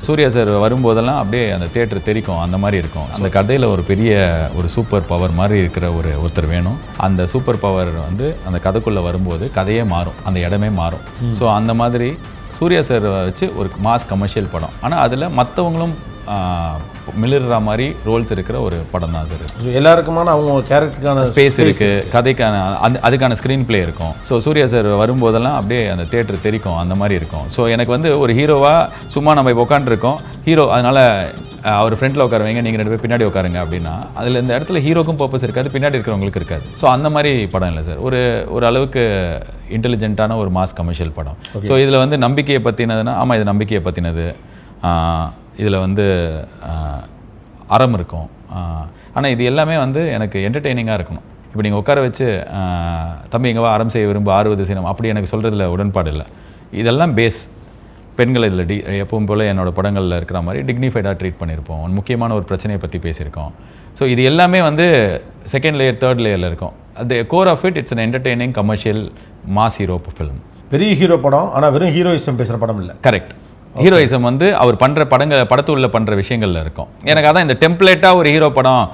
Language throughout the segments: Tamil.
சூர்யா சார் வரும்போதெல்லாம் அப்படியே அந்த தியேட்டர் தெரிக்கும், அந்த மாதிரி இருக்கும். அந்த கதையில் ஒரு பெரிய ஒரு சூப்பர் பவர் மாதிரி இருக்கிற ஒருத்தர் வேணும். அந்த சூப்பர் பவர் வந்து அந்த கதைக்குள்ளே வரும்போது கதையே மாறும், அந்த இடமே மாறும். ஸோ அந்த மாதிரி சூர்யா சார் வச்சு ஒரு மாஸ் கமர்ஷியல் படம். ஆனால் அதில் மற்றவங்களும் மிளற மாதிரி ரோல்ஸ் இருக்கிற ஒரு படம் தான் சார். எல்லாருக்குமான அவங்க கேரக்டருக்கான ஸ்பேஸ் இருக்குது, கதைக்கான அதுக்கான ஸ்க்ரீன் பிளே இருக்கும். ஸோ சூர்யா சார் வரும்போதெல்லாம் அப்படியே அந்த தியேட்டர் தெரிக்கும், அந்த மாதிரி இருக்கும். ஸோ எனக்கு வந்து ஒரு ஹீரோவாக சும்மா நம்ம இப்போ உட்காந்துருக்கோம், ஹீரோ அதனால் அவர் ஃப்ரண்ட்டில் உட்கார வைங்க, நீங்கள் 2 பேர் பின்னாடி உட்காருங்க அப்படின்னா அதில் இந்த இடத்துல ஹீரோக்கும் பர்பஸ் இருக்காது, பின்னாடி இருக்கிறவங்களுக்கு இருக்காது. ஸோ அந்த மாதிரி படம் இல்லை சார். ஒரு அளவுக்கு இன்டெலிஜென்ட்டான ஒரு மாஸ் கமர்ஷியல் படம். ஸோ இதில் வந்து நம்பிக்கையை பற்றினதுன்னா, ஆமாம் இது நம்பிக்கையை பற்றினது. இதில் வந்து அறம் இருக்கும். ஆனால் இது எல்லாமே வந்து எனக்கு என்டர்டெய்னிங்காக இருக்கணும். இப்போ நீங்கள் உட்கார வச்சு தம்பி எங்கேவா அறம் செய்ய விரும்ப 60 சினம் அப்படி எனக்கு சொல்கிறதுல உடன்பாடு இல்லை. இதெல்லாம் பேஸ். பெண்கள் இதில் எப்பவும் போல் என்னோடய படங்களில் இருக்கிற மாதிரி டிக்னிஃபைடாக ட்ரீட் பண்ணியிருப்போம். முக்கியமான ஒரு பிரச்சனையை பற்றி பேசியிருக்கோம். ஸோ இது எல்லாமே வந்து செகண்ட் லேயர் தேர்ட் லேயரில் இருக்கும். அது core of it, it's an entertaining commercial mass hero film. பெரிய ஹீரோ படம், ஆனால் வெறும் ஹீரோயிசம் பேசுகிற படம் இல்லை. கரெக்ட். ஹீரோயிசம் வந்து அவர் பண்ணுற படத்து உள்ள பண்ணுற விஷயங்கள்ல இருக்கும். எனக்கு அதான் இந்த டெம்ப்ளேட்டாக ஒரு ஹீரோ படம்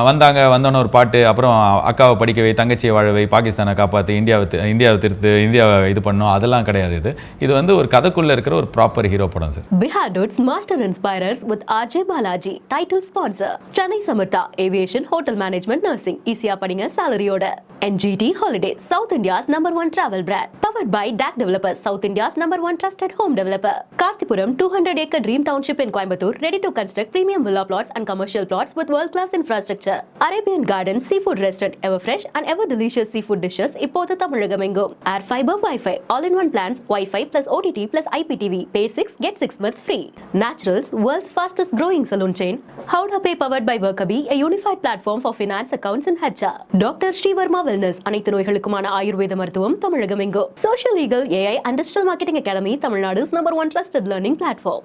வந்தோன்னே ஒரு பாட்டு, அப்புறம் அக்காவை படிக்க வை, தங்கச்சியை வாழவை, பாகிஸ்தானை காப்பாற்று, இந்தியாவை திருத்து, இந்தியாவை இது பண்ணும், அதெல்லாம் கிடையாது. இது வந்து ஒரு கதைக்குள்ளே இருக்கிற ஒரு ப்ராப்பர் ஹீரோ படம் sir. Behadoods Master Inspirers with RJ Balaji. Title sponsor Chennai Samartha Aviation Hotel Management Nursing. ஈஸியா படிங்க சாலரியோட. NGT Holidays, South India's #1 travel brand. Powered by DAC Developers, South India's #1 trusted home developer. Karthipuram 200-acre dream township in Coimbatore, ready to construct premium villa plots and commercial plots with world-class infrastructure. Arabian Gardens Seafood Restaurant, ever fresh and ever delicious seafood dishes. இப்போது தமிழகமெங்கும். Air Fiber Wi-Fi, all-in-one plans, Wi-Fi plus OTT plus IPTV. Pay 6, get 6 months free. Naturals, world's fastest growing salon chain. Howda Pay powered by Workabi, a unified platform for finance, accounts and HR. Dr. Srivarma Wellness, அனைத்து நோய்களுக்குமான ஆயுர்வேத மருத்துவம் தமிழகமெங்கும். Social Legal, AI and Digital Marketing Academy, Tamil Nadu's #1 trusted learning platform.